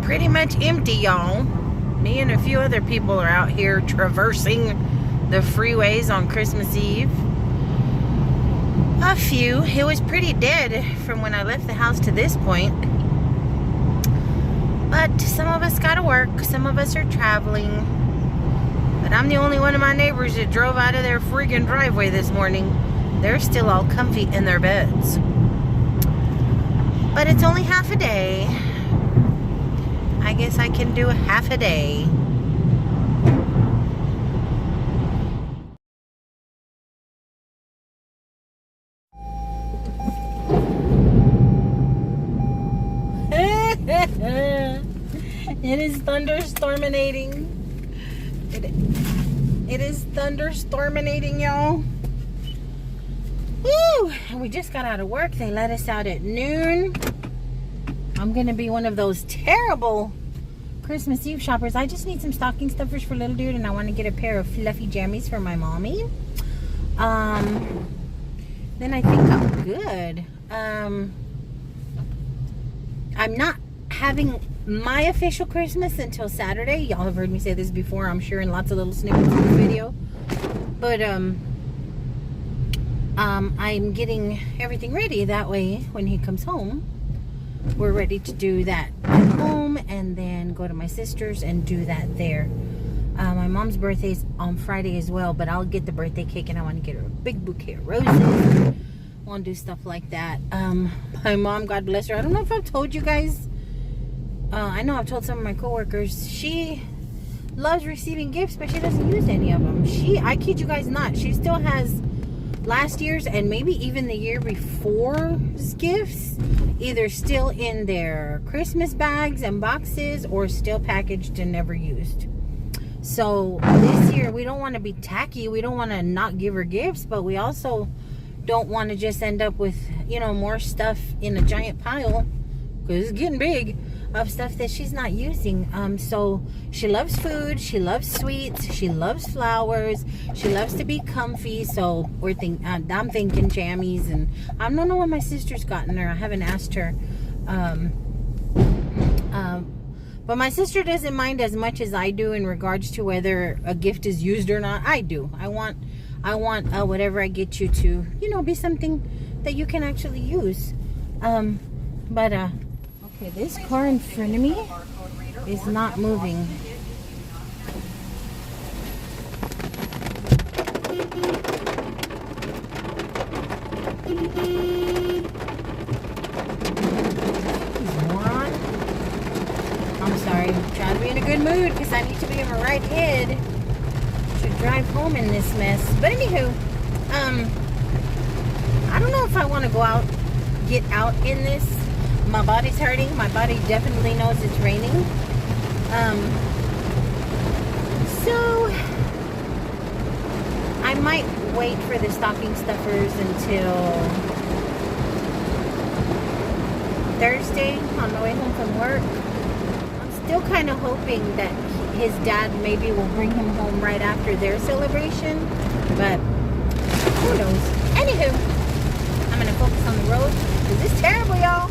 Pretty much empty, y'all. Me and a few other people are out here traversing the freeways on Christmas Eve. A few. It was pretty dead from when I left the house to this point. But some of us gotta work. Some of us are traveling. But I'm the only one of my neighbors that drove out of their friggin' driveway this morning. They're still all comfy in their beds. But it's only half a day. I guess I can do half a day. It is thunderstorminating. It is thunderstorminating, y'all. Woo! And we just got out of work. They let us out at noon. I'm gonna be one of those terrible Christmas Eve shoppers. I just need some stocking stuffers for little dude, and I want to get a pair of fluffy jammies for my mommy. Then I think I'm good. I'm not having my official Christmas until Saturday. Y'all have heard me say this before, I'm sure, in lots of little snippets of the video. But I'm getting everything ready. That way, when he comes home, we're ready to do that at home and then go to my sister's and do that there. My mom's birthday's on Friday as well, but I'll get the birthday cake and I want to get her a big bouquet of roses. I want to do stuff like that. My mom, God bless her. I don't know if I've told you guys. I know I've told some of my coworkers. She loves receiving gifts, but she doesn't use any of them. I kid you guys not, she still has last year's and maybe even the year before's gifts either still in their Christmas bags and boxes or still packaged and never used. So this year we don't want to be tacky. We don't want to not give her gifts, but we also don't want to just end up with, you know, more stuff in a giant pile, because it's getting big, of stuff that she's not using. So she loves food, she loves sweets, she loves flowers, she loves to be comfy. So I'm thinking jammies, and I don't know what my sister's gotten her. I haven't asked her. But my sister doesn't mind as much as I do in regards to whether a gift is used or not. I do. I want whatever I get you to, you know, be something that you can actually use. Okay, this car in front of me is not moving. Moron. I'm sorry. I'm trying to be in a good mood because I need to be in my right head to drive home in this mess. But anywho, I don't know if I want to get out in this. My body's hurting. My body definitely knows it's raining. So I might wait for the stocking stuffers until Thursday on the way home from work. I'm still kind of hoping that his dad maybe will bring him home right after their celebration, but who knows. Anywho, I'm going to focus on the road because it's terrible, y'all.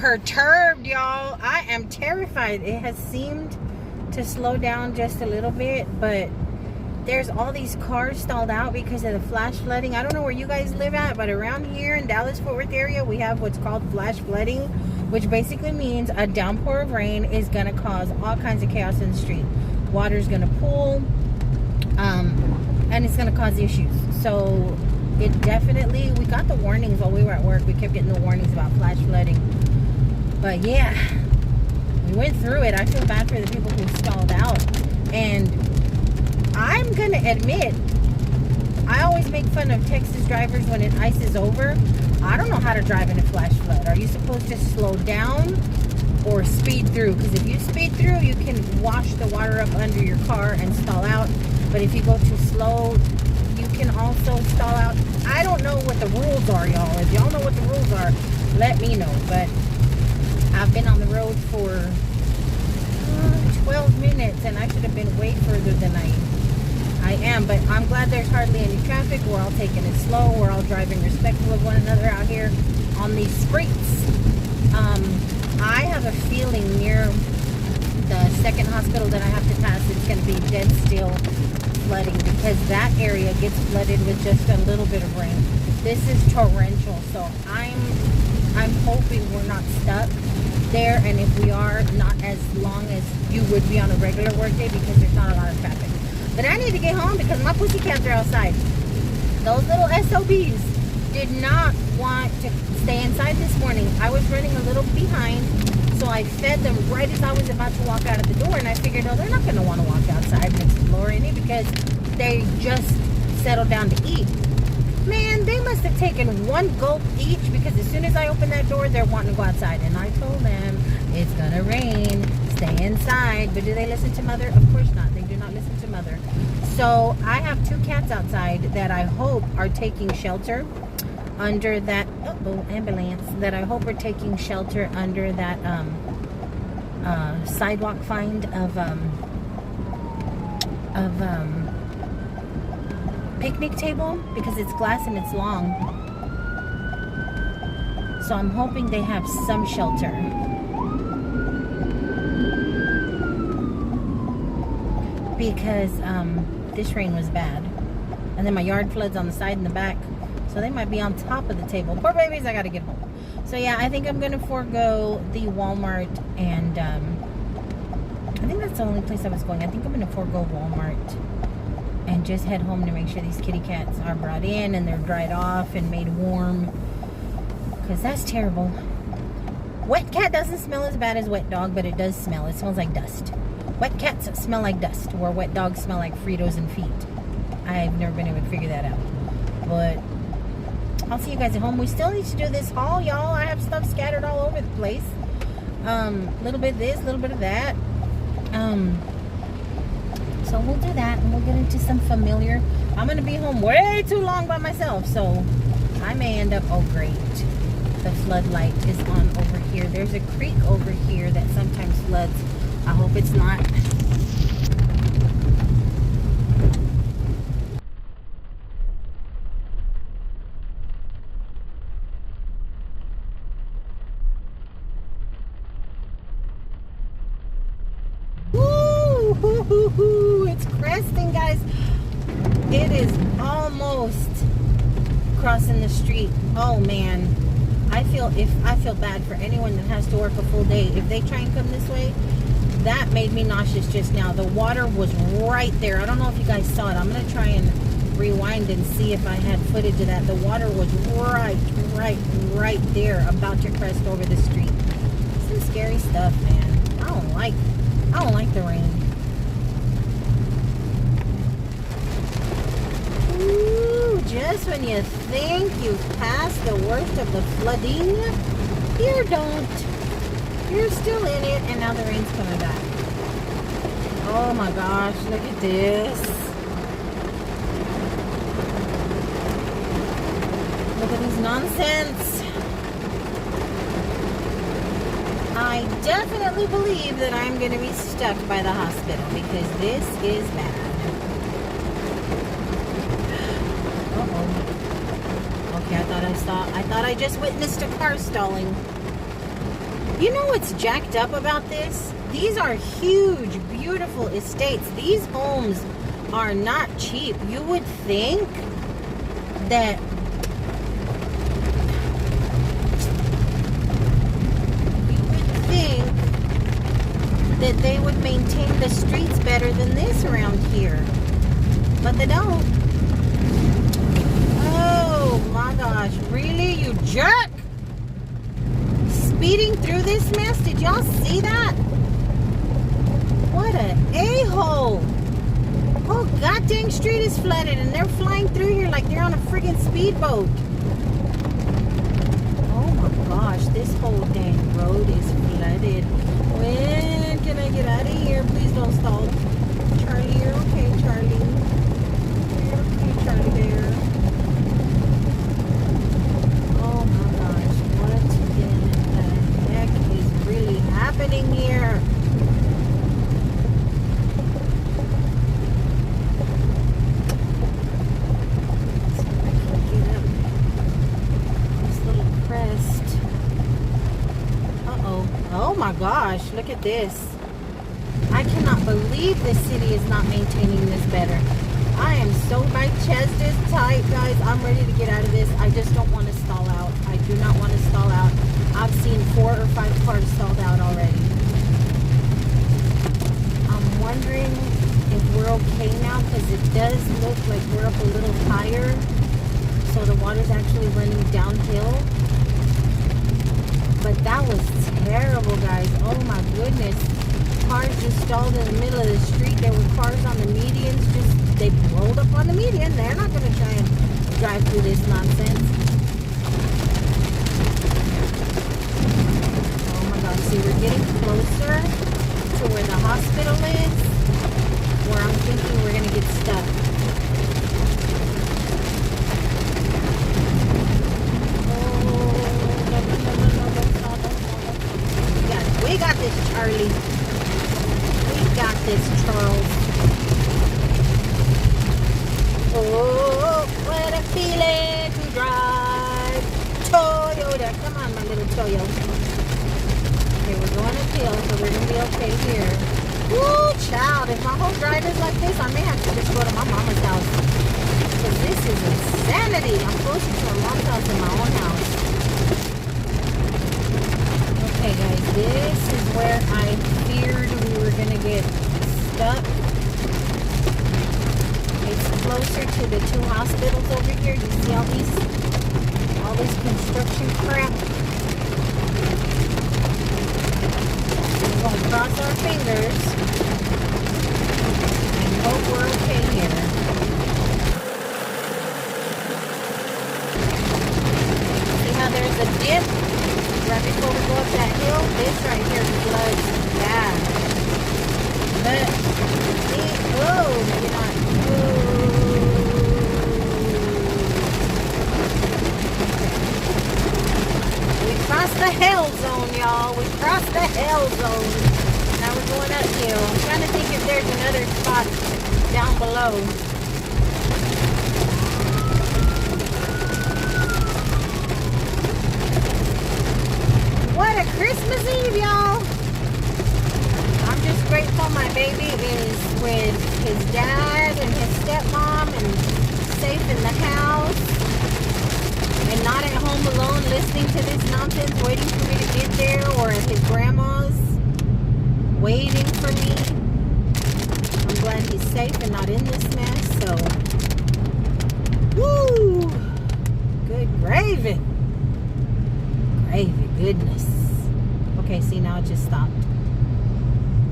perturbed, y'all. I am terrified. It has seemed to slow down just a little bit, but there's all these cars stalled out because of the flash flooding. I don't know where you guys live at, but around here in Dallas-Fort Worth area, we have what's called flash flooding, which basically means a downpour of rain is going to cause all kinds of chaos in the street. Water's going to pool, and it's going to cause issues. So it definitely, we got the warnings while we were at work. We kept getting the warnings about flash flooding. But yeah, we went through it. I feel bad for the people who stalled out. And I'm going to admit, I always make fun of Texas drivers when it ices over. I don't know how to drive in a flash flood. Are you supposed to slow down or speed through? Because if you speed through, you can wash the water up under your car and stall out. But if you go too slow, you can also stall out. I don't know what the rules are, y'all. If y'all know what the rules are, let me know. But I've been on the road for 12 minutes, and I should have been way further than I am. But I'm glad there's hardly any traffic. We're all taking it slow. We're all driving respectful of one another out here on these streets. I have a feeling near the second hospital that I have to pass, it's going to be dead still flooding, because that area gets flooded with just a little bit of rain. This is torrential, so I'm hoping we're not stuck there, and if we are, not as long as you would be on a regular work day, because there's not a lot of traffic. But I need to get home because my pussycats are outside. Those little SOBs did not want to stay inside this morning. I was running a little behind, so I fed them right as I was about to walk out of the door, and I figured, oh, they're not going to want to walk outside and explore any because they just settled down to eat. Man, they must have taken one gulp each, because as soon as I opened that door, they're wanting to go outside. And I told them, it's going to rain, stay inside. But do they listen to mother? Of course not. They do not listen to mother. So I have 2 cats outside that I hope are taking shelter under that ambulance, that I hope are taking shelter under that sidewalk find of picnic table, because it's glass and it's long. So I'm hoping they have some shelter. Because this rain was bad. And then my yard floods on the side and the back. So they might be on top of the table. Poor babies, I gotta get home. So yeah, I think I'm gonna forego the Walmart, and I think that's the only place I was going. I think I'm gonna forego Walmart and just head home to make sure these kitty cats are brought in and they're dried off and made warm, because that's terrible. Wet cat doesn't smell as bad as wet dog, but it does smell. It smells like dust. Wet cats smell like dust, where wet dogs smell like Fritos and feet. I've never been able to figure that out. But I'll see you guys at home. We still need to do this haul, y'all. I have stuff scattered all over the place. Little bit of this, little bit of that. So we'll do that, and we'll get into some familiar. I'm going to be home way too long by myself, so I may end up, oh great, the floodlight is on over here. There's a creek over here that sometimes floods. I hope it's not. Woo! It's cresting, guys. It is almost crossing the street. Oh man, I feel bad for anyone that has to work a full day. If they try and come this way, that made me nauseous just now. The water was right there. I don't know if you guys saw it. I'm gonna try and rewind and see if I had footage of that. The water was right there, about to crest over the street. Some scary stuff, man. I don't like the rain. Ooh, just when you think you've passed the worst of the flooding, you don't. You're still in it, and now the rain's coming back. Oh my gosh, look at this. Look at this nonsense. I definitely believe that I'm going to be stuck by the hospital, because this is bad. Uh-oh. Okay, I thought I just witnessed a car stalling. You know what's jacked up about this? These are huge, beautiful estates. These homes are not cheap. You would think that they would maintain the streets better than this around here. But they don't. Oh my gosh, really? You jerk! Speeding through this mess? Did y'all see that? What an a-hole! Whole goddamn street is flooded and they're flying through here like they're on a friggin' speedboat. Oh my gosh, this whole dang road is flooded. When can I get out of here? Please don't stall. Charlie, you're okay, Charlie. You're okay, Charlie bear. Oh my gosh, what in the heck is really happening here? Oh my gosh, look at this. I cannot believe this city is not maintaining this better. I am so, my chest is tight, guys. I'm ready to get out of this. I just don't want to stall out. I do not want to stall out. I've seen 4 or 5 cars stalled out already. I'm wondering if we're okay now because it does look like we're up a little higher. So the water's actually running downhill. But that was terrible, guys. Oh my goodness. Cars just stalled in the middle of the street. There were cars on the medians. They rolled up on the median. They're not going to try and drive through this nonsense. Oh my God. See, we're getting closer to where the hospital is, where I'm thinking we're going to get stuck. We got this, Charlie. We got this, Charles. Oh, what a feeling to drive Toyota. Come on, my little Toyota. Okay, we're going uphill, so we're going to be okay here. Woo, child. If my whole drive is like this, I may have to just go to my mama's house. Because this is insanity. I'm closer to my mom's house than my own house. Okay guys, this is where I feared we were going to get stuck. It's closer to the 2 hospitals over here. You see all this construction crap? We're going to cross our fingers and hope we're okay here. See how there's a dip? Right before we go up that hill, this right here floods bad. But, maybe not. We crossed the hell zone, y'all. We crossed the hell zone. Now we're going uphill. I'm trying to think if there's another spot down below. What a Christmas Eve, y'all. I'm just grateful my baby is with his dad and his stepmom and safe in the house and not at home alone listening to this nonsense waiting for me to get there or at his grandma's waiting for me. I'm glad he's safe and not in this mess, so woo! Good gravy. Gravy, goodness. Okay, see, now it just stopped.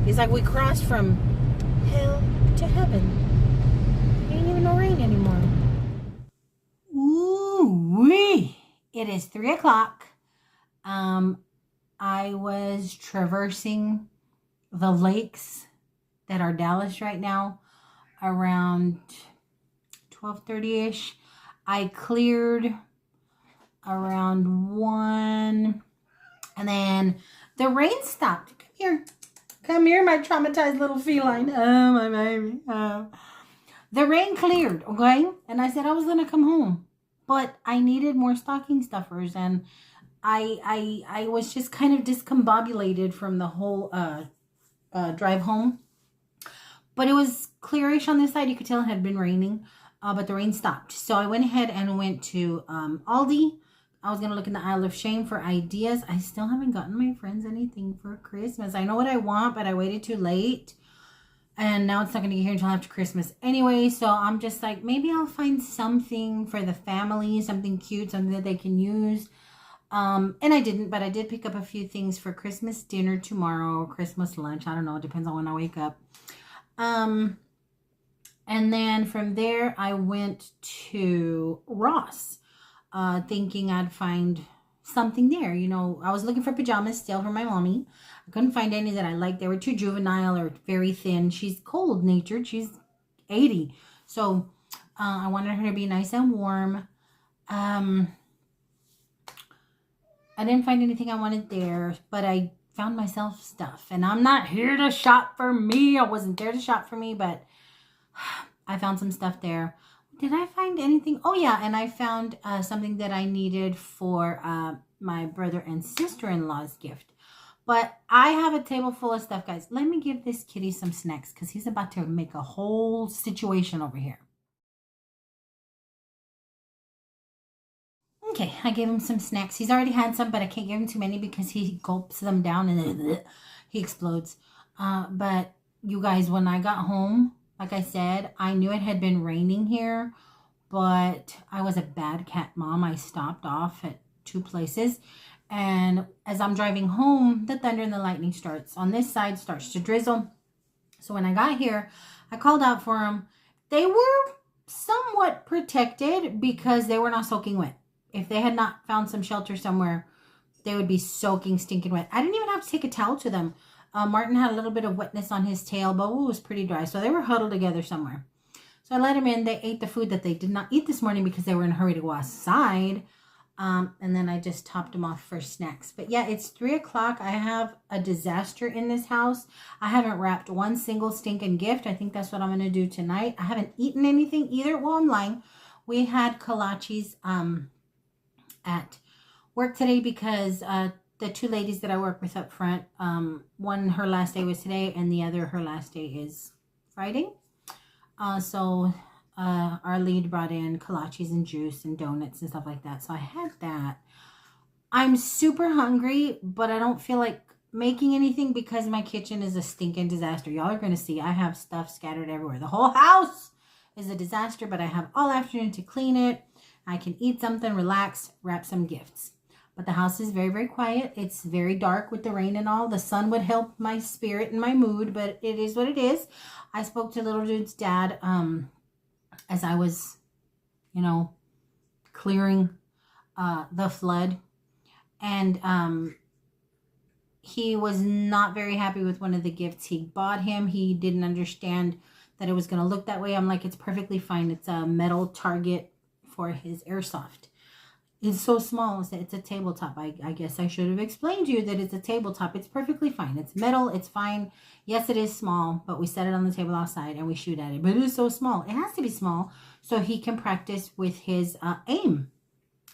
It's like we crossed from hell to heaven. Ain't even no rain anymore. Ooh-wee. It is 3 o'clock. I was traversing the lakes that are Dallas right now around 12:30-ish. I cleared around 1, and then the rain stopped. Come here, my traumatized little feline. Oh, my baby. The rain cleared, okay? And I said I was going to come home, but I needed more stocking stuffers, and I was just kind of discombobulated from the whole drive home. But it was clearish on this side. You could tell it had been raining, but the rain stopped. So I went ahead and went to Aldi. I was going to look in the aisle of shame for ideas. I still haven't gotten my friends anything for Christmas. I know what I want, but I waited too late. And now it's not going to get here until after Christmas anyway. So I'm just like, maybe I'll find something for the family, something cute, something that they can use. And I didn't, but I did pick up a few things for Christmas dinner tomorrow, Christmas lunch. I don't know. It depends on when I wake up. And then from there, I went to Ross, thinking I'd find something there. You know, I was looking for pajamas still for my mommy. I couldn't find any that I liked. They were too juvenile or very thin. She's cold natured. She's 80. So, I wanted her to be nice and warm. I didn't find anything I wanted there, but I found myself stuff. And I'm not here to shop for me. I wasn't there to shop for me, but I found some stuff there. Did I find anything? Oh, yeah. And I found something that I needed for my brother and sister-in-law's gift. But I have a table full of stuff, guys. Let me give this kitty some snacks because he's about to make a whole situation over here. Okay, I gave him some snacks. He's already had some, but I can't give him too many because he gulps them down and then he explodes. But you guys, when I got home, like I said, I knew it had been raining here, but I was a bad cat mom. I stopped off at 2 places. And as I'm driving home, the thunder and the lightning starts. On this side, starts to drizzle. So when I got here, I called out for them. They were somewhat protected because they were not soaking wet. If they had not found some shelter somewhere, they would be soaking stinking wet. I didn't even have to take a towel to them. Martin had a little bit of wetness on his tail, but it was pretty dry. So they were huddled together somewhere. So I let them in. They ate the food that they did not eat this morning because they were in a hurry to go outside. And then I just topped them off for snacks. But yeah, it's 3 o'clock. I have a disaster in this house. I haven't wrapped one single stinking gift. I think that's what I'm going to do tonight. I haven't eaten anything either. Well, I'm lying. We had kolaches at work today because the 2 ladies that I work with up front, one, her last day was today, and the other, her last day is Friday. So our lead brought in kolaches and juice and donuts and stuff like that. So I had that. I'm super hungry, but I don't feel like making anything because my kitchen is a stinking disaster. Y'all are going to see I have stuff scattered everywhere. The whole house is a disaster, but I have all afternoon to clean it. I can eat something, relax, wrap some gifts. But the house is very, very quiet. It's very dark with the rain and all. The sun would help my spirit and my mood, but it is what it is. I spoke to little dude's dad as I was, you know, clearing the flood. And he was not very happy with one of the gifts he bought him. He didn't understand that it was going to look that way. I'm like, it's perfectly fine. It's a metal target for his airsoft. It's so small. It's a tabletop. I guess I should have explained to you that it's a tabletop. It's perfectly fine. It's metal. It's fine. Yes, it is small, but we set it on the table outside and we shoot at it. But it is so small. It has to be small so he can practice with his aim.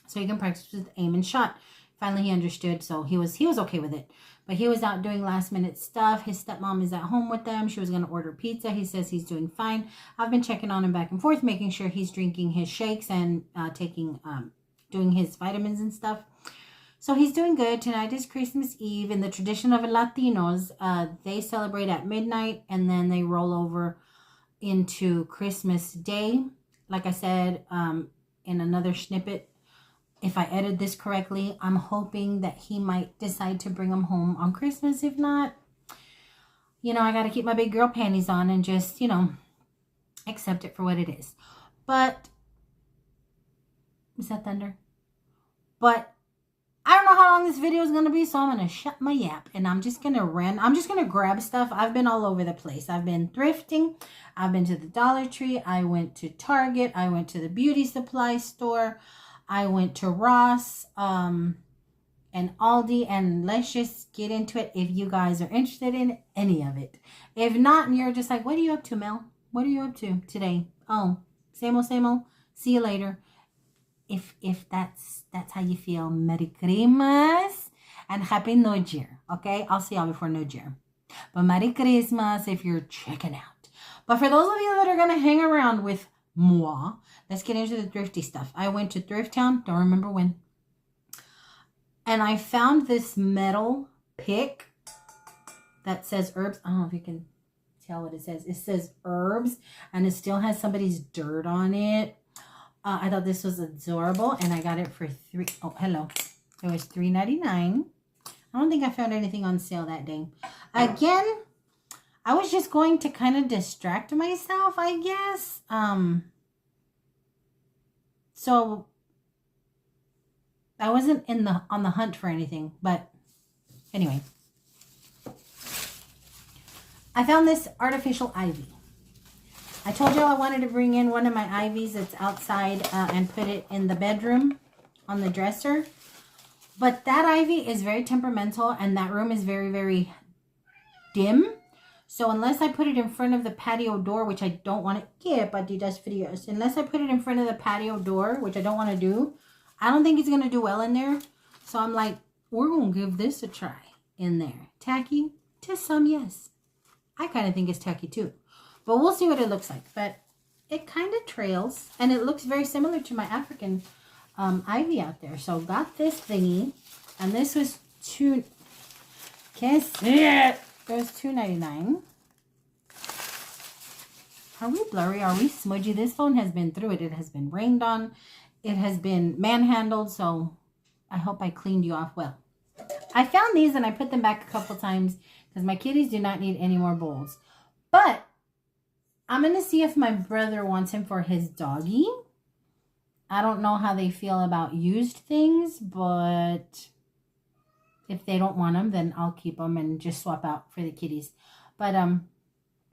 So he can practice with aim and shot. Finally, he understood, so he was okay with it. But he was out doing last-minute stuff. His stepmom is at home with them. She was going to order pizza. He says he's doing fine. I've been checking on him back and forth, making sure he's drinking his shakes and doing his vitamins and stuff. So he's doing good. Tonight is Christmas Eve. In the tradition of Latinos, they celebrate at midnight, and then they roll over into Christmas Day. Like I said in another snippet, if I edit this correctly, I'm hoping that he might decide to bring them home on Christmas. If not, you know, I got to keep my big girl panties on and just, you know, accept it for what it is. But, is that thunder? But I don't know how long this video is going to be, so I'm going to shut my yap. And I'm just going to I'm just going to grab stuff. I've been all over the place. I've been thrifting. I've been to the Dollar Tree. I went to Target. I went to the beauty supply store. I went to Ross and Aldi, and let's just get into it if you guys are interested in any of it. If not, and you're just like, what are you up to, Mel? What are you up to today? Oh, same old, same old. See you later. if that's how you feel, Merry Christmas and Happy New Year. Okay, I'll see y'all before New Year. But Merry Christmas if you're checking out. But for those of you that are gonna hang around with moi, let's get into the thrifty stuff. I went to Thrift Town, don't remember when, and I found this metal pick that says herbs. I don't know if you can tell what it says. It says herbs, and it still has somebody's dirt on it. I thought this was adorable, and I got it for hello. It was $3.99. I don't think I found anything on sale that day. Again, I was just going to kind of distract myself, I guess. So I wasn't on the hunt for anything, but anyway. I found this artificial ivy. I told y'all I wanted to bring in one of my ivies that's outside and put it in the bedroom on the dresser. But that ivy is very temperamental, and that room is very, very dim. So unless I put it in front of the patio door, which I don't want to get, but it does videos. Unless I put it in front of the patio door, which I don't want to do, I don't think it's going to do well in there. So I'm like, we're going to give this a try in there. Tacky? To some, yes. I kind of think it's tacky too. But we'll see what it looks like. But it kind of trails, and it looks very similar to my African ivy out there. So got this thingy, and this was can't see it. It was $2.99. Are we blurry? Are we smudgy? This phone has been through it. It has been rained on. It has been manhandled. So I hope I cleaned you off well. I found these and I put them back a couple times because my kitties do not need any more bowls. But I'm going to see if my brother wants him for his doggy. I don't know how they feel about used things, but if they don't want them, then I'll keep them and just swap out for the kitties. But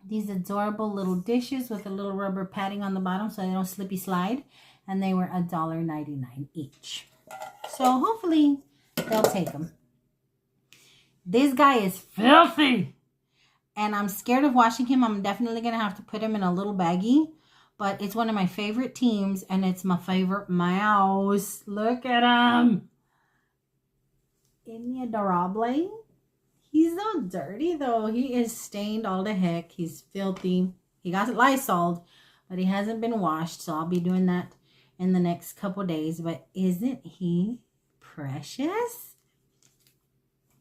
these adorable little dishes with a little rubber padding on the bottom so they don't slippy slide. And they were $1.99 each. So hopefully they'll take them. This guy is filthy. And I'm scared of washing him. I'm definitely going to have to put him in a little baggie. But it's one of my favorite teams. And it's my favorite mouse. Look at him. Isn't he adorable? He's so dirty though. He is stained all the heck. He's filthy. He got Lysoled, but he hasn't been washed. So I'll be doing that in the next couple days. But isn't he precious?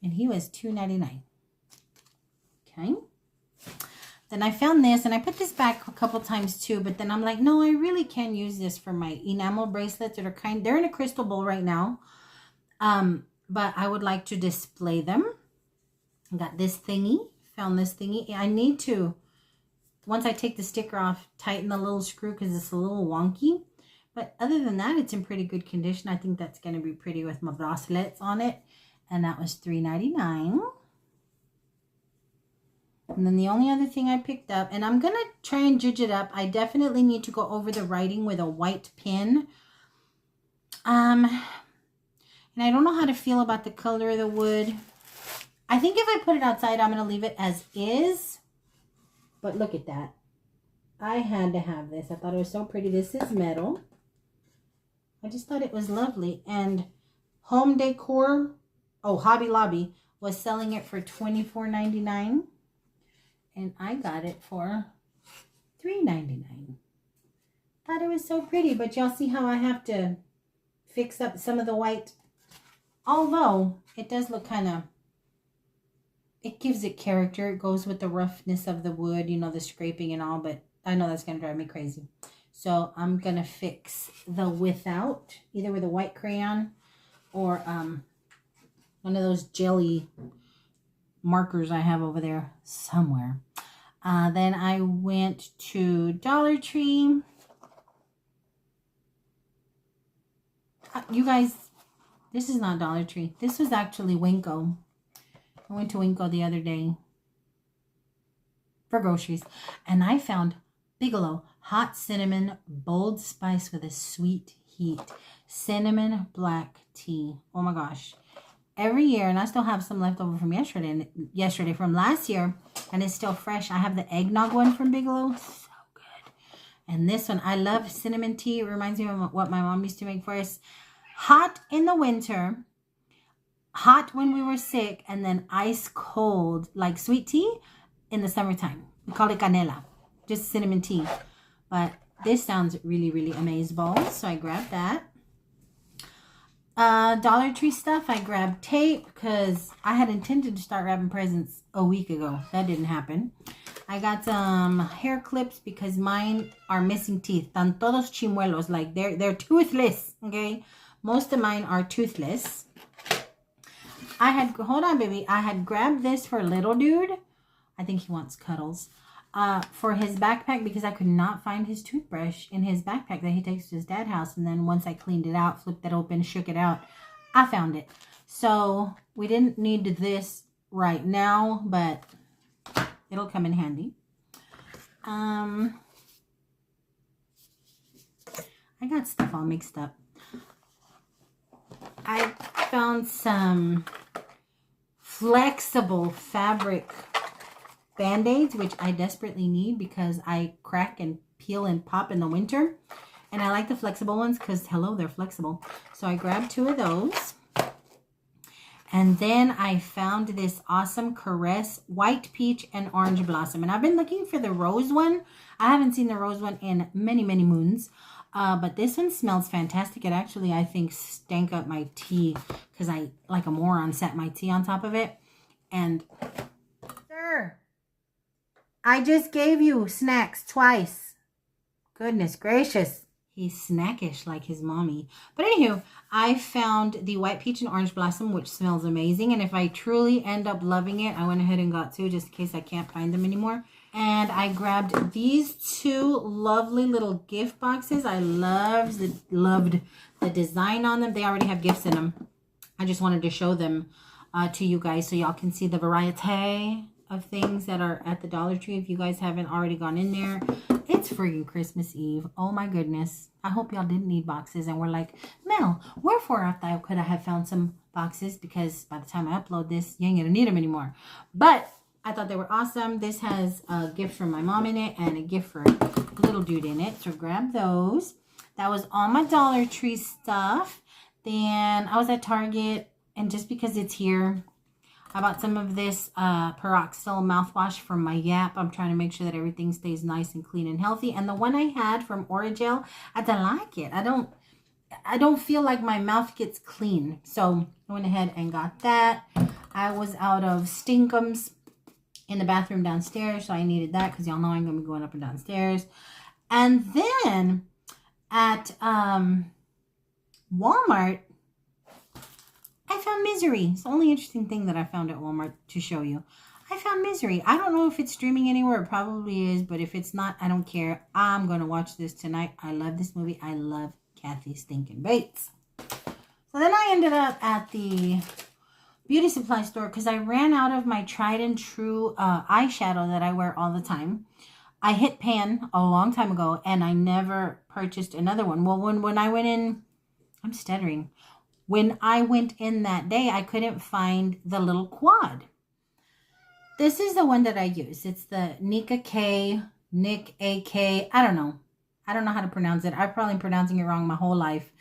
And he was $2.99. Okay. Then I found this, and I put this back a couple times too, but then I'm like, no, I really can use this for my enamel bracelets that are they're in a crystal bowl right now. But I would like to display them. I got this thingy, found this thingy. I need to, once I take the sticker off, tighten the little screw because it's a little wonky. But other than that, it's in pretty good condition. I think that's going to be pretty with my bracelets on it. And that was $3.99. And then the only other thing I picked up, and I'm going to try and judge it up. I definitely need to go over the writing with a white pen. And I don't know how to feel about the color of the wood. I think if I put it outside, I'm going to leave it as is. But look at that. I had to have this. I thought it was so pretty. This is metal. I just thought it was lovely. And Home Decor, Hobby Lobby, was selling it for $24.99. And I got it for $3.99. Thought it was so pretty. But y'all see how I have to fix up some of the white. Although it does look kind of, it gives it character. It goes with the roughness of the wood, you know, the scraping and all. But I know that's going to drive me crazy. So I'm going to fix the without, either with a white crayon or one of those jelly markers I have over there somewhere. Then I went to Dollar Tree. You guys, this is not Dollar Tree. This was actually Winco. I went to Winco the other day for groceries, and I found Bigelow hot cinnamon bold spice with a sweet heat cinnamon black tea. Oh my gosh. Every year, and I still have some left over from yesterday from last year, and it's still fresh. I have the eggnog one from Bigelow. So good. And this one, I love cinnamon tea. It reminds me of what my mom used to make for us. Hot in the winter, hot when we were sick, and then ice cold, like sweet tea in the summertime. We call it canela, just cinnamon tea. But this sounds really, really amazing. So I grabbed that. Dollar Tree stuff, I grabbed tape because I had intended to start wrapping presents a week ago. That didn't happen. I got some hair clips because mine are missing teeth. Tan todos chimuelos, like they're toothless, okay? Most of mine are toothless. Hold on, baby. I had grabbed this for little dude. I think he wants cuddles. For his backpack because I could not find his toothbrush in his backpack that he takes to his dad's house. And then once I cleaned it out, flipped it open, shook it out, I found it. So we didn't need this right now, but it'll come in handy. I got stuff all mixed up. I found some flexible fabric Band-Aids, which I desperately need because I crack and peel and pop in the winter. And I like the flexible ones because, hello, they're flexible. So I grabbed 2 of those. And then I found this awesome Caress White Peach and Orange Blossom. And I've been looking for the rose one. I haven't seen the rose one in many, many moons. But this one smells fantastic. It actually, I think, stank up my tea because I, like a moron, set my tea on top of it. And, sir, I just gave you snacks twice. Goodness gracious. He's snackish like his mommy. But anywho, I found the White Peach and Orange Blossom, which smells amazing. And if I truly end up loving it, I went ahead and got 2 just in case I can't find them anymore. And I grabbed these 2 lovely little gift boxes. I loved the design on them. They already have gifts in them. I just wanted to show them to you guys so y'all can see the variety of things that are at the Dollar Tree. If you guys haven't already gone in there, it's freaking Christmas Eve. Oh my goodness. I hope y'all didn't need boxes and we're like, Mel, wherefore I thought could I have found some boxes, because by the time I upload this, you ain't gonna need them anymore. But I thought they were awesome. This has a gift from my mom in it and a gift for little dude in it. So grab those. That was all my Dollar Tree stuff. Then I was at Target, and just because it's here, I bought some of this peroxyl mouthwash from my Yap. I'm trying to make sure that everything stays nice and clean and healthy. And the one I had from Orajel, I didn't like it. I don't feel like my mouth gets clean. So I went ahead and got that. I was out of Stinkums in the bathroom downstairs, so I needed that because y'all know I'm going to be going up and downstairs. And then at Walmart, I found Misery. It's the only interesting thing that I found at Walmart to show you. I found Misery. I don't know if it's streaming anywhere. It probably is, but if it's not, I don't care. I'm going to watch this tonight. I love this movie. I love Kathy Stinkin' Bates. So then I ended up at the beauty supply store because I ran out of my tried and true eyeshadow that I wear all the time. I hit pan a long time ago and I never purchased another one. Well, when I went in, I'm stuttering. When I went in that day, I couldn't find the little quad. This is the one that I use. It's the Nika K, Nick AK. I don't know. I don't know how to pronounce it. I'm probably pronouncing it wrong my whole life.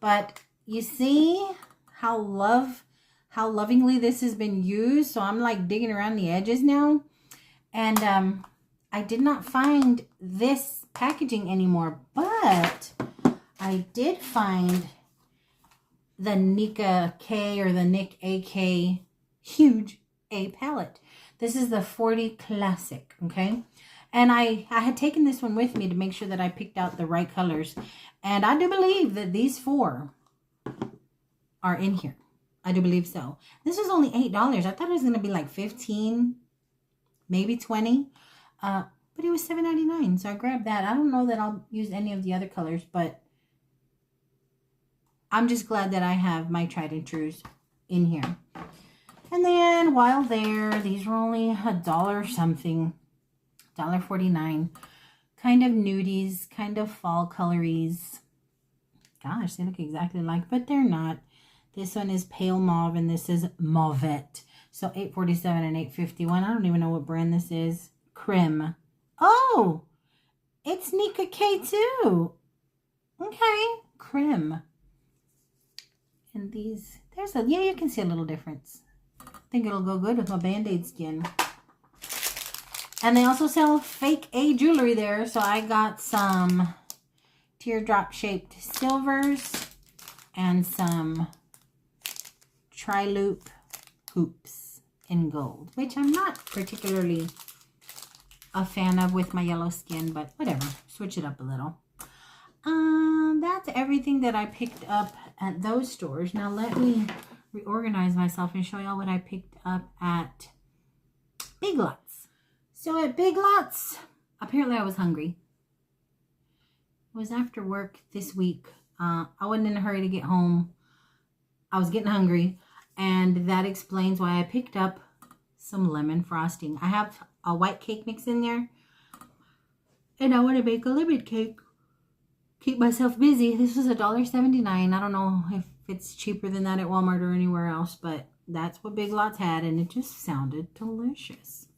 But you see how lovingly this has been used. So I'm like digging around the edges now. And I did not find this packaging anymore. But I did find the Nika K or the Nick AK Huge A palette. This is the 40 Classic, okay? And I had taken this one with me to make sure that I picked out the right colors. And I do believe that these 4 are in here. I do believe so. This was only $8. I thought it was going to be like 15, maybe 20. But it was $7.99. So I grabbed that. I don't know that I'll use any of the other colors, but I'm just glad that I have my tried and trues in here. And then while there, these were only $1 something, $1.49. Kind of nudies, kind of fall colories. Gosh, they look exactly like, but they're not. This one is pale mauve and this is mauvette. So $8.47 and $8.51. I don't even know what brand this is. Creme. Oh, It's Nika K too. Okay. Creme. And these, yeah, you can see a little difference. I think it'll go good with my Band-Aid skin. And they also sell fake A jewelry there. So I got some teardrop shaped silvers and some tri-loop hoops in gold, which I'm not particularly a fan of with my yellow skin, but whatever, switch it up a little. That's everything that I picked up at those stores. Now let me reorganize myself and show y'all what I picked up at Big Lots. So at Big Lots, apparently I was hungry. It was after work this week. I wasn't in a hurry to get home. I was getting hungry, and that explains why I picked up some lemon frosting. I have a white cake mix in there, and I want to make a lemon cake. Keep myself busy. This was $1.79. I don't know if it's cheaper than that at Walmart or anywhere else, but that's what Big Lots had, and it just sounded delicious.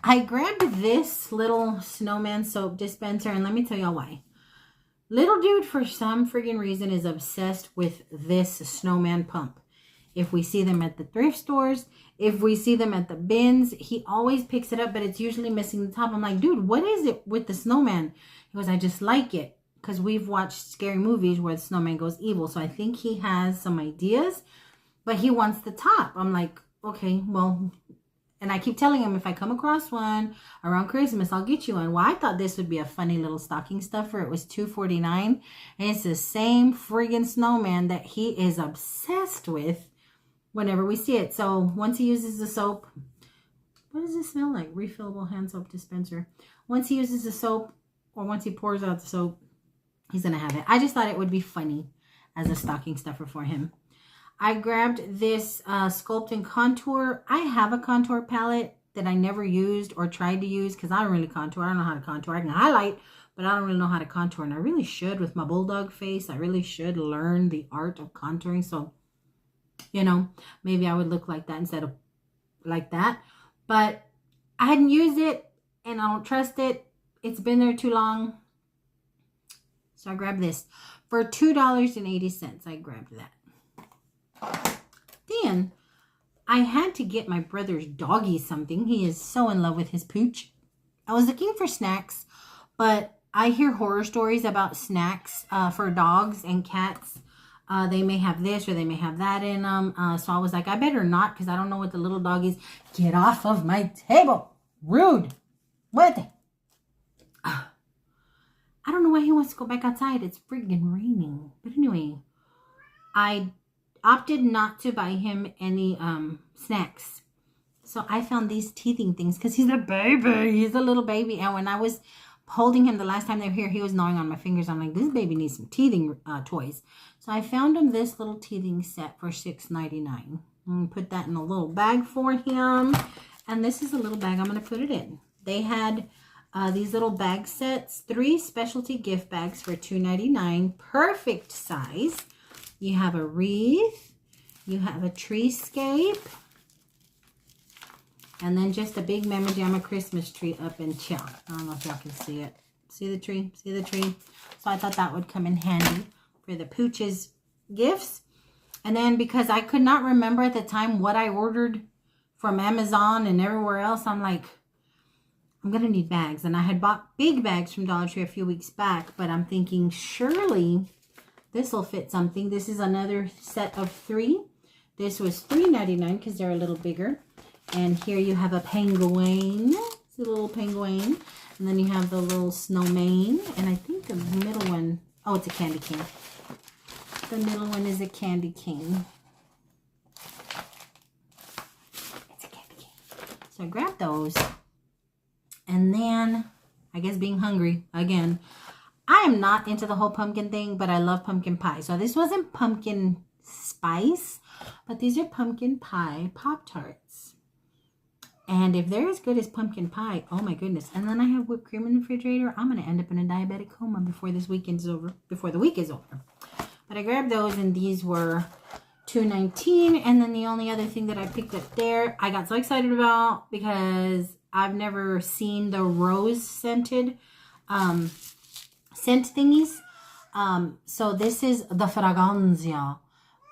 I grabbed this little snowman soap dispenser, and let me tell y'all why. Little dude, for some friggin' reason, is obsessed with this snowman pump. If we see them at the thrift stores, if we see them at the bins, he always picks it up, but it's usually missing the top. I'm like, dude, what is it with the snowman? He goes, I just like it, because we've watched scary movies where the snowman goes evil. So I think he has some ideas, but he wants the top. I'm like, okay, well, and I keep telling him, if I come across one around Christmas, I'll get you one. Well, I thought this would be a funny little stocking stuffer. It was $2.49, and it's the same friggin' snowman that he is obsessed with whenever we see it. So once he uses the soap, what does it smell like? Refillable hand soap dispenser. Once he uses the soap, or once he pours out the soap, he's going to have it. I just thought it would be funny as a stocking stuffer for him. I grabbed this Sculpt and Contour. I have a contour palette that I never used or tried to use because I don't really contour. I don't know how to contour. I can highlight, but I don't really know how to contour. And I really should with my bulldog face. I really should learn the art of contouring. So, you know, maybe I would look like that instead of like that. But I hadn't used it, and I don't trust it. It's been there too long. So I grabbed this. For $2.80, I grabbed that. Then I had to get my brother's doggy something. He is so in love with his pooch. I was looking for snacks, but I hear horror stories about snacks for dogs and cats. They may have this or they may have that in them. So I was like, I better not, because I don't know what the little doggies. Get off of my table. Rude. What? I don't know why he wants to go back outside. It's friggin' raining. But anyway, I opted not to buy him any snacks. So I found these teething things because he's a baby. He's a little baby. And when I was holding him the last time they were here, he was gnawing on my fingers. I'm like, this baby needs some teething toys. So I found him this little teething set for $6.99. I'm going to put that in a little bag for him. And this is a little bag I'm going to put it in. They had these little bag sets, 3 specialty gift bags for $2.99. Perfect size. You have a wreath. You have a treescape. And then just a big Mama Jamma Christmas tree up in chalk. I don't know if y'all can see it. See the tree? See the tree? So I thought that would come in handy for the pooch's gifts. And then because I could not remember at the time what I ordered from Amazon and everywhere else, I'm like, I'm going to need bags. And I had bought big bags from Dollar Tree a few weeks back, but I'm thinking surely this will fit something. This is another set of 3. This was $3.99 because they're a little bigger. And here you have a penguin. It's a little penguin. And then you have the little snowman. And I think the middle one, oh, it's a candy cane. The middle one is a candy cane. It's a candy cane. So I grabbed those. And then, I guess being hungry, again, I am not into the whole pumpkin thing, but I love pumpkin pie. So this wasn't pumpkin spice, but these are pumpkin pie Pop-Tarts. And if they're as good as pumpkin pie, oh my goodness. And then I have whipped cream in the refrigerator. I'm going to end up in a diabetic coma before this weekend is over, before the week is over. But I grabbed those, and these were $2.19. And then the only other thing that I picked up there, I got so excited about because I've never seen the rose scented scent thingies. So this is the Fragancia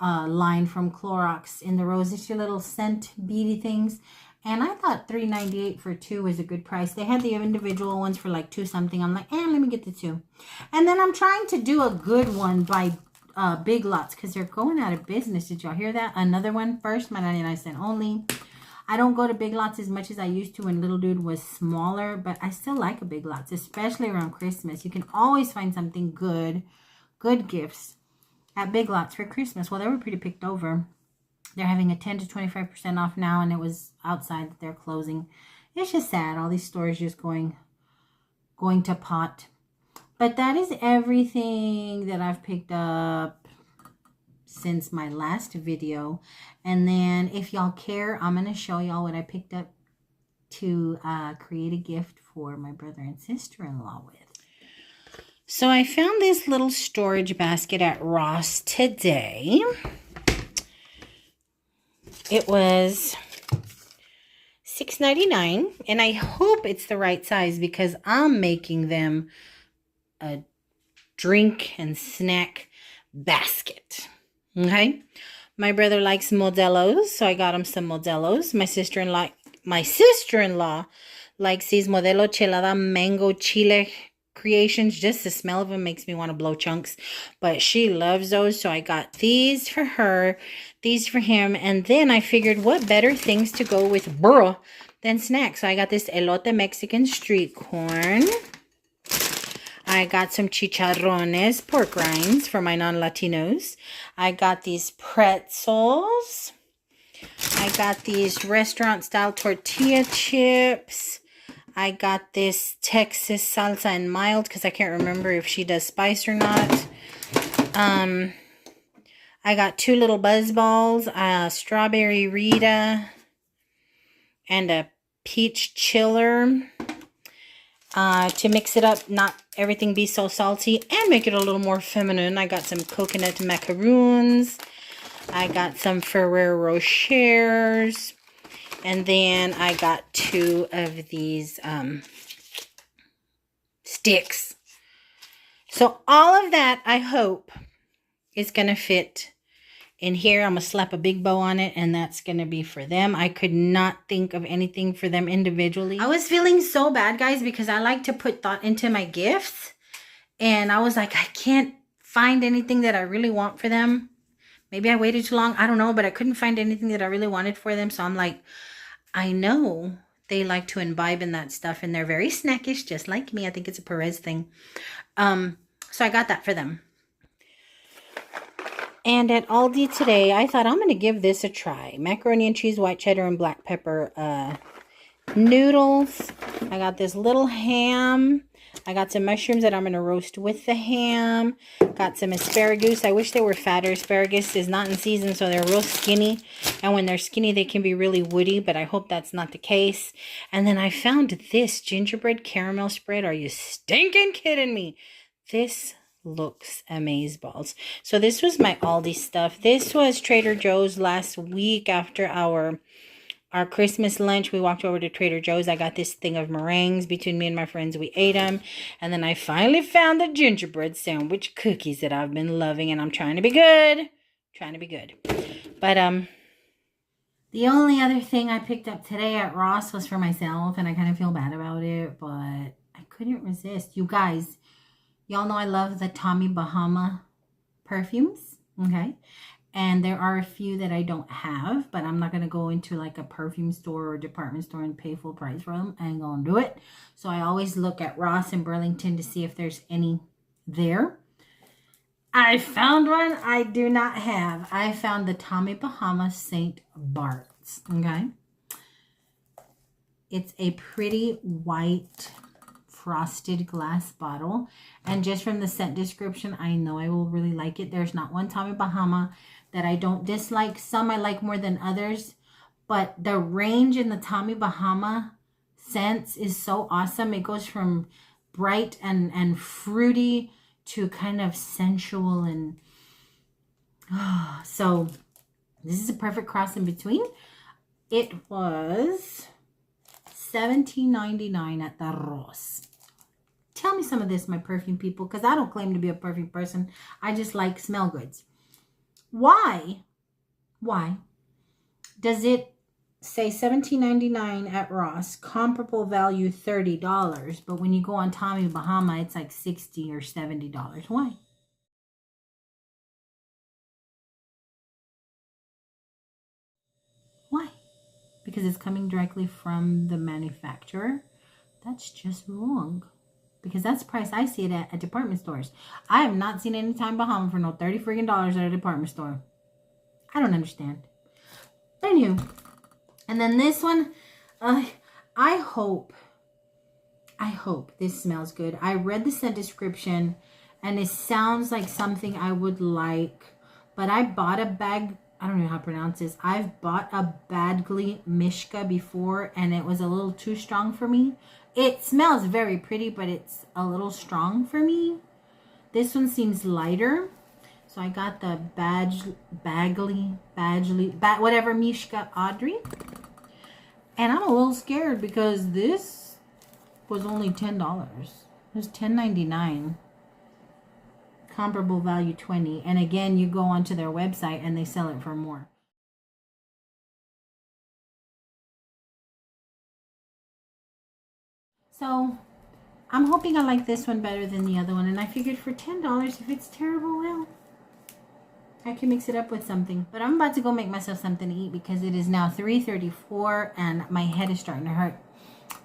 line from Clorox in the rose. It's your little scent beady things. And I thought $3.98 for 2 was a good price. They had the individual ones for like 2 something. I'm like, let me get the 2. And then I'm trying to do a good one by Big Lots because they're going out of business. Did y'all hear that? Another one first, my 99-cent only. I don't go to Big Lots as much as I used to when Little Dude was smaller, but I still like a Big Lots, especially around Christmas. You can always find something good gifts at Big Lots for Christmas. Well, they were pretty picked over. They're having a 10 to 25% off now, and it was outside that they're closing. It's just sad. All these stores just going to pot. But that is everything that I've picked up since my last video. And then if y'all care, I'm going to show y'all what I picked up to create a gift for my brother and sister-in-law with. So I found this little storage basket at Ross today. It was $6.99, and I hope it's the right size because I'm making them a drink and snack basket. Okay, my brother likes Modelos, so I got him some Modelos. My sister-in-law likes these Modelo Chelada Mango Chile creations. Just the smell of them makes me want to blow chunks, but she loves those, so I got these for her, these for him, and then I figured what better things to go with burro than snacks. So I got this elote Mexican street corn. I got some chicharrones, pork rinds for my non-Latinos. I got these pretzels. I got these restaurant-style tortilla chips. I got this Texas salsa and mild because I can't remember if she does spice or not. I got 2 little buzz balls, a strawberry Rita, and a peach chiller to mix it up, not everything be so salty, and make it a little more feminine. I got some coconut macaroons. I got some Ferrero Rochers. And then I got 2 of these sticks. So all of that, I hope, is going to fit in here. I'm going to slap a big bow on it, and that's going to be for them. I could not think of anything for them individually. I was feeling so bad, guys, because I like to put thought into my gifts. And I was like, I can't find anything that I really want for them. Maybe I waited too long. I don't know, but I couldn't find anything that I really wanted for them. So I'm like, I know they like to imbibe in that stuff, and they're very snackish, just like me. I think it's a Perez thing. So I got that for them. And at Aldi today, I thought I'm going to give this a try. Macaroni and cheese, white cheddar, and black pepper noodles. I got this little ham. I got some mushrooms that I'm going to roast with the ham. Got some asparagus. I wish they were fatter. Asparagus is not in season, so they're real skinny. And when they're skinny, they can be really woody, but I hope that's not the case. And then I found this gingerbread caramel spread. Are you stinking kidding me? This looks amazeballs. So this was my Aldi stuff. This was Trader Joe's last week after our Christmas lunch. We walked over to Trader Joe's. I got this thing of meringues. Between me and my friends, we ate them. And then I finally found the gingerbread sandwich cookies that I've been loving. And I'm trying to be good. But, the only other thing I picked up today at Ross was for myself. And I kind of feel bad about it. But I couldn't resist. You guys, y'all know I love the Tommy Bahama perfumes. Okay. And there are a few that I don't have, but I'm not going to go into like a perfume store or department store and pay full price for them. I ain't going to do it. So I always look at Ross and Burlington to see if there's any there. I found one I do not have. I found the Tommy Bahama St. Bart's. Okay. It's a pretty white frosted glass bottle. And just from the scent description, I know I will really like it. There's not one Tommy Bahama that I don't dislike. Some I like more than others, but the range in the Tommy Bahama scents is so awesome. It goes from bright and fruity to kind of sensual, and so this is a perfect cross in between. It was $17.99 at the Ross. Tell me some of this, my perfume people, because I don't claim to be a perfume person. I just like smell goods. Why does it say $17.99 at Ross, comparable value $30, but when you go on Tommy Bahama, it's like $60 or $70? Why? Why? Because it's coming directly from the manufacturer? That's just wrong. Because that's the price I see it at department stores. I have not seen any Tommy Bahama for no $30 friggin' at a department store. I don't understand. But anywho, and then this one, I hope this smells good. I read the scent description and it sounds like something I would like, but I bought a bag. I don't know how to pronounce this. I've bought a Badgley Mishka before and it was a little too strong for me. It smells very pretty, but it's a little strong for me. This one seems lighter. So I got the Badgley, whatever, Mishka Audrey. And I'm a little scared because this was only $10. It was $10.99. Comparable value $20. And again, you go onto their website and they sell it for more. So I'm hoping I like this one better than the other one. And I figured for $10, if it's terrible, well, I can mix it up with something. But I'm about to go make myself something to eat because it is now 3:34 and my head is starting to hurt.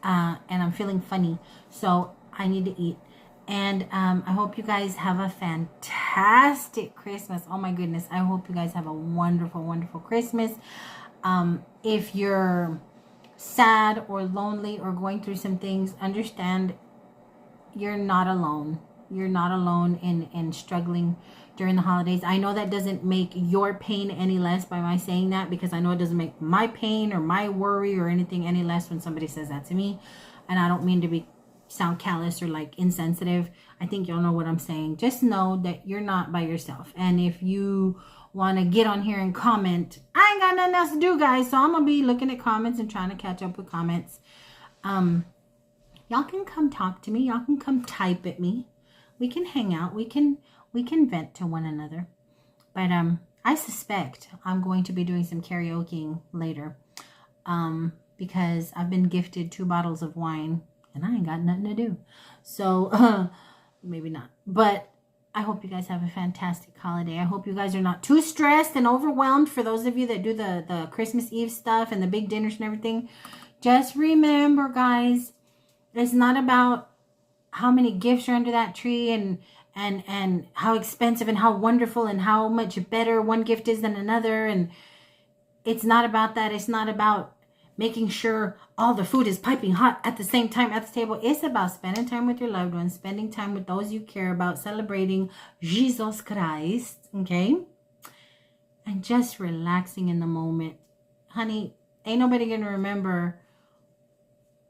And I'm feeling funny. So I need to eat. And I hope you guys have a fantastic Christmas. Oh my goodness. I hope you guys have a wonderful, wonderful Christmas. If you're sad or lonely or going through some things, understand you're not alone. You're not alone in struggling during the holidays. I know that doesn't make your pain any less by my saying that, because I know it doesn't make my pain or my worry or anything any less when somebody says that to me. And I don't mean to sound callous or like insensitive. I think y'all know what I'm saying. Just know that you're not by yourself. And if you want to get on here and comment, I ain't got nothing else to do, guys. So I'm going to be looking at comments and trying to catch up with comments. Y'all can come talk to me. Y'all can come type at me. We can hang out. We can vent to one another. But I suspect I'm going to be doing some karaokeing later. Because I've been gifted 2 bottles of wine and I ain't got nothing to do. So maybe not. But I hope you guys have a fantastic holiday. I hope you guys are not too stressed and overwhelmed. For those of you that do the Christmas Eve stuff and the big dinners and everything, just remember, guys, it's not about how many gifts are under that tree and how expensive and how wonderful and how much better one gift is than another. And it's not about that. It's not about making sure all the food is piping hot at the same time at the table. It's about spending time with your loved ones, spending time with those you care about, celebrating Jesus Christ, okay? And just relaxing in the moment. Honey, ain't nobody going to remember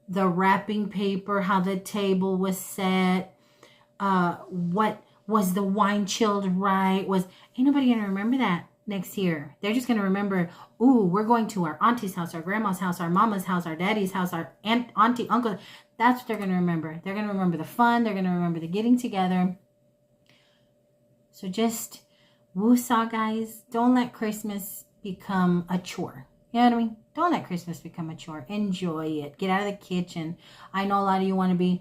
the wrapping paper, how the table was set, what was the wine chilled right, ain't nobody going to remember that next year. They're just going to remember, ooh, we're going to our auntie's house, our grandma's house, our mama's house, our daddy's house, our aunt, auntie, uncle. That's what they're going to remember. They're going to remember the fun. They're going to remember the getting together. So just woosah, guys. Don't let Christmas become a chore. You know what I mean? Don't let Christmas become a chore. Enjoy it. Get out of the kitchen. I know a lot of you want to be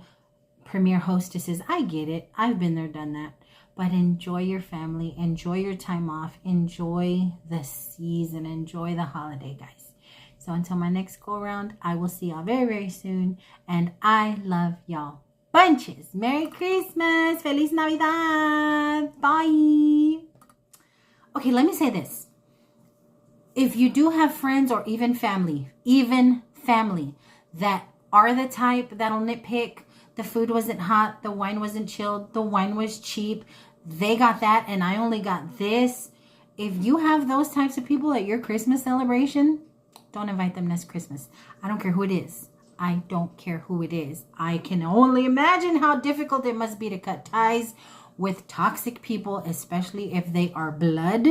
premier hostesses. I get it. I've been there, done that. But enjoy your family. Enjoy your time off. Enjoy the season. Enjoy the holiday, guys. So until my next go around, I will see y'all very, very soon. And I love y'all bunches. Merry Christmas. Feliz Navidad. Bye. Okay, let me say this. If you do have friends or even family that are the type that'll nitpick, the food wasn't hot, the wine wasn't chilled, the wine was cheap, they got that and I only got this. If you have those types of people at your Christmas celebration, don't invite them next Christmas. I don't care who it is. I don't care who it is. I can only imagine how difficult it must be to cut ties with toxic people, especially if they are blood,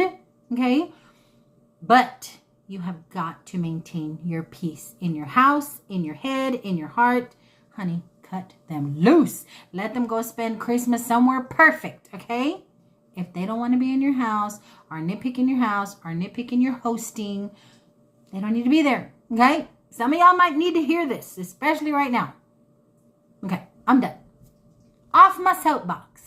okay? But you have got to maintain your peace in your house, in your head, in your heart. Honey, cut them loose. Let them go spend Christmas somewhere perfect, okay? If they don't want to be in your house or nitpick in your house or nitpick in your hosting, they don't need to be there, okay? Some of y'all might need to hear this, especially right now. Okay, I'm done. Off my soapbox.